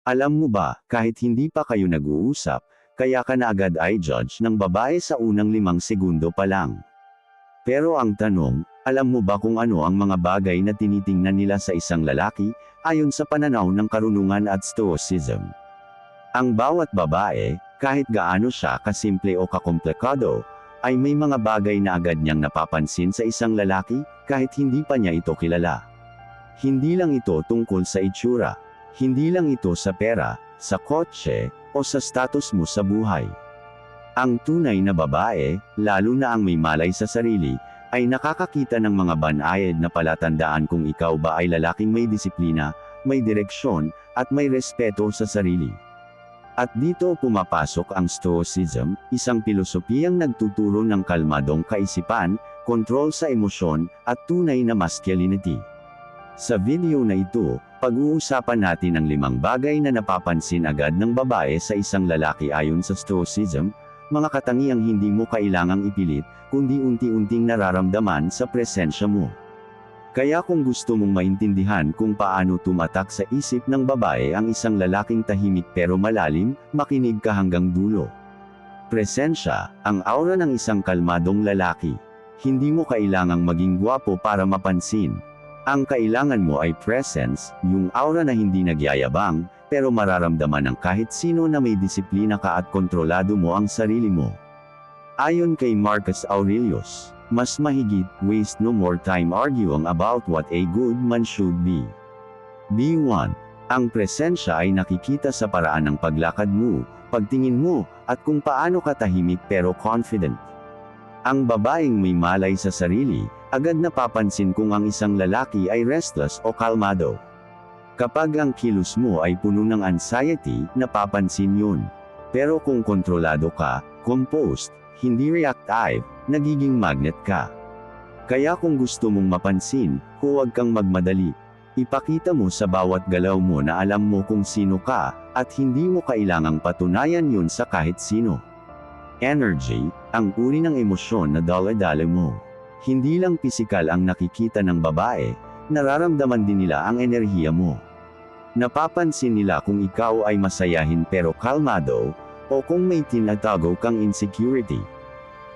Alam mo ba, kahit hindi pa kayo nag-uusap, kaya ka na agad i-judge ng babae sa unang 5 segundo pa lang. Pero ang tanong, alam mo ba kung ano ang mga bagay na tinitingnan nila sa isang lalaki, ayon sa pananaw ng karunungan at stoicism? Ang bawat babae, kahit gaano siya kasimple o kakomplikado, ay may mga bagay na agad niyang napapansin sa isang lalaki, kahit hindi pa niya ito kilala. Hindi lang ito tungkol sa itsura. Hindi lang ito sa pera, sa kotse, o sa status mo sa buhay. Ang tunay na babae, lalo na ang may malay sa sarili, ay nakakakita ng mga banayad na palatandaan kung ikaw ba ay lalaking may disiplina, may direksyon, at may respeto sa sarili. At dito pumapasok ang Stoicism, isang pilosopiyang nagtuturo ng kalmadong kaisipan, kontrol sa emosyon, at tunay na masculinity. Sa video na ito, pag-uusapan natin ang 5 bagay na napapansin agad ng babae sa isang lalaki ayon sa Stoicism, mga katangiang hindi mo kailangang ipilit, kundi unti-unting nararamdaman sa presensya mo. Kaya kung gusto mong maintindihan kung paano tumatak sa isip ng babae ang isang lalaking tahimik pero malalim, makinig ka hanggang dulo. Presensya, ang aura ng isang kalmadong lalaki. Hindi mo kailangang maging gwapo para mapansin. Ang kailangan mo ay presence, yung aura na hindi nagyayabang, pero mararamdaman ng kahit sino na may disiplina ka at kontrolado mo ang sarili mo. Ayon kay Marcus Aurelius, mas mahigit, waste no more time arguing about what a good man should be. B1. Ang presensya ay nakikita sa paraan ng paglakad mo, pagtingin mo, at kung paano ka tahimik pero confident. Ang babaeng may malay sa sarili, agad napapansin kung ang isang lalaki ay restless o kalmado. Kapag ang kilos mo ay puno ng anxiety, napapansin yun. Pero kung kontrolado ka, composed, hindi reactive, nagiging magnet ka. Kaya kung gusto mong mapansin, huwag kang magmadali. Ipakita mo sa bawat galaw mo na alam mo kung sino ka, at hindi mo kailangang patunayan yun sa kahit sino. Energy, ang uri ng emosyon na dala-dala mo. Hindi lang pisikal ang nakikita ng babae, nararamdaman din nila ang enerhiya mo. Napapansin nila kung ikaw ay masayahin pero kalmado, o kung may tinatago kang insecurity.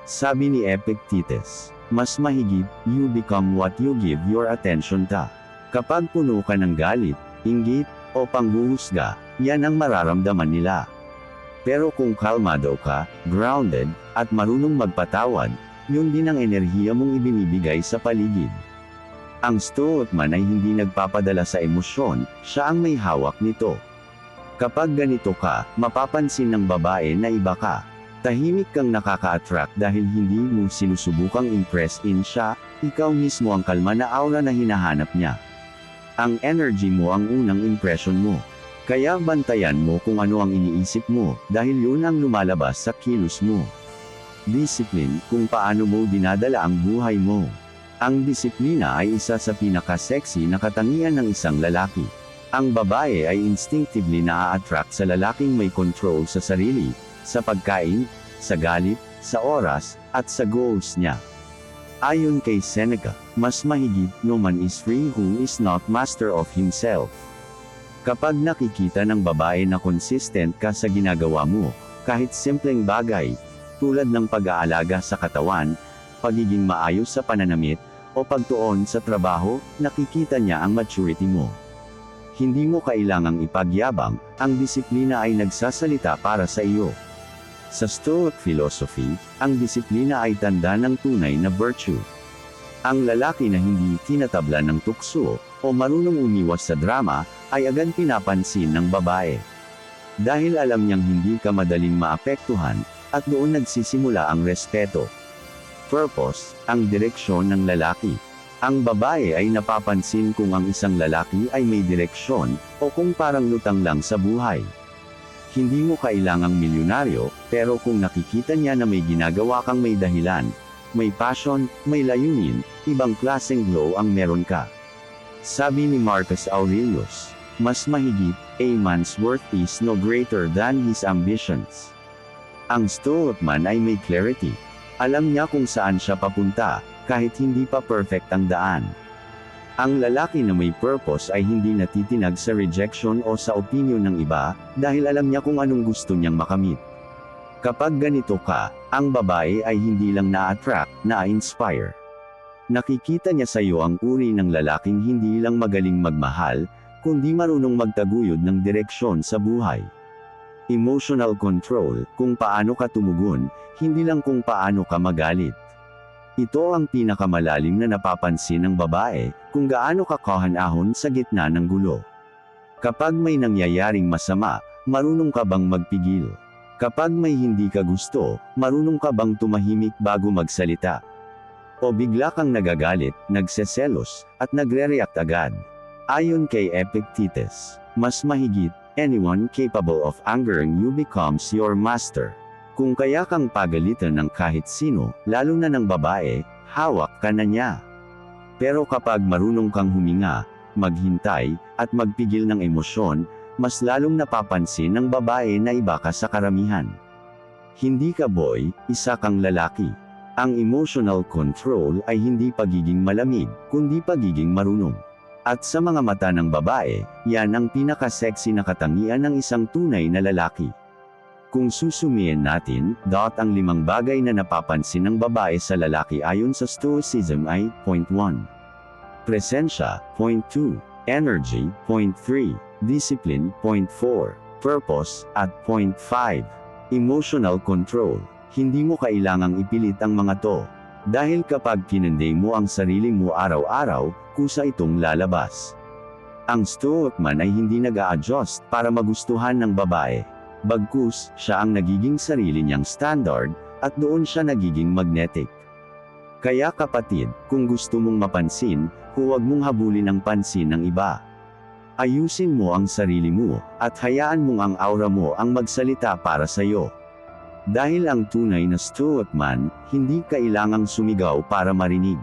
Sabi ni Epictetus, mas mahigit, you become what you give your attention to. Kapag puno ka ng galit, inggit, o panghuhusga, yan ang mararamdaman nila. Pero kung kalmado ka, grounded, at marunong magpatawad, yun din ang enerhiya mong ibinibigay sa paligid. Ang Stoic man ay hindi nagpapadala sa emosyon, siya ang may hawak nito. Kapag ganito ka, mapapansin ng babae na iba ka. Tahimik kang nakaka-attract dahil hindi mo sinusubukang impress in siya, ikaw mismo ang kalma na aura na hinahanap niya. Ang energy mo ang unang impression mo. Kaya bantayan mo kung ano ang iniisip mo, dahil yun ang lumalabas sa kilos mo. Discipline, kung paano mo dinadala ang buhay mo. Ang disiplina ay isa sa pinaka-sexy na katangian ng isang lalaki. Ang babae ay instinctively na-attract sa lalaking may control sa sarili, sa pagkain, sa galit, sa oras, at sa goals niya. Ayon kay Seneca, mas mahigit, no man is free who is not master of himself. Kapag nakikita ng babae na consistent ka sa ginagawa mo, kahit simpleng bagay, tulad ng pag-aalaga sa katawan, pagiging maayos sa pananamit, o pagtuon sa trabaho, nakikita niya ang maturity mo. Hindi mo kailangang ipagyabang, ang disiplina ay nagsasalita para sa iyo. Sa Stoic philosophy, ang disiplina ay tanda ng tunay na virtue. Ang lalaki na hindi tinatabla ng tukso, o marunong umiwas sa drama, ay agad pinapansin ng babae. Dahil alam niyang hindi ka madaling maapektuhan, at doon nagsisimula ang respeto. Purpose, ang direksyon ng lalaki. Ang babae ay napapansin kung ang isang lalaki ay may direksyon, o kung parang lutang lang sa buhay. Hindi mo kailangang milyonaryo, pero kung nakikita niya na may ginagawa kang may dahilan, may passion, may layunin, ibang klaseng glow ang meron ka. Sabi ni Marcus Aurelius, mas mahigit, a man's worth is no greater than his ambitions. Ang Stoic man ay may clarity. Alam niya kung saan siya papunta, kahit hindi pa perfect ang daan. Ang lalaki na may purpose ay hindi natitinag sa rejection o sa opinion ng iba, dahil alam niya kung anong gusto niyang makamit. Kapag ganito ka, ang babae ay hindi lang na-attract, na-inspire. Nakikita niya sa iyo ang uri ng lalaking hindi lang magaling magmahal, kundi marunong magtaguyod ng direksyon sa buhay. Emotional control, kung paano ka tumugon, hindi lang kung paano ka magalit. Ito ang pinakamalalim na napapansin ng babae, kung gaano ka kahanahon sa gitna ng gulo. Kapag may nangyayaring masama, marunong ka bang magpigil? Kapag may hindi ka gusto, marunong ka bang tumahimik bago magsalita? O bigla kang nagagalit, nagseselos, at nagre-react agad? Ayon kay Epictetus, mas mahigit, anyone capable of angering you becomes your master. Kung kaya kang pagalitan ng kahit sino, lalo na ng babae, hawak ka na niya. Pero kapag marunong kang huminga, maghintay, at magpigil ng emosyon, mas lalong napapansin ng babae na iba ka sa karamihan. Hindi ka boy, isa kang lalaki. Ang emotional control ay hindi pagiging malamig, kundi pagiging marunong. At sa mga mata ng babae, yan ang pinaka-sexy na katangian ng isang tunay na lalaki. Kung susumihin natin, ang 5 bagay na napapansin ng babae sa lalaki ayon sa Stoicism ay, point 1. Presensya, point 2. Energy, point 3. Discipline, point 4. Purpose, at point 5. Emotional control. Hindi mo kailangang ipilit ang mga to. Dahil kapag kinenday mo ang sarili mo araw-araw, kusa itong lalabas. Ang Stoic man ay hindi nag-a-adjust para magustuhan ng babae. Bagkus, siya ang nagiging sarili niyang standard, at doon siya nagiging magnetic. Kaya kapatid, kung gusto mong mapansin, huwag mong habulin ang pansin ng iba. Ayusin mo ang sarili mo, at hayaan mong ang aura mo ang magsalita para sa iyo. Dahil ang tunay na Stoic man, hindi kailangang sumigaw para marinig.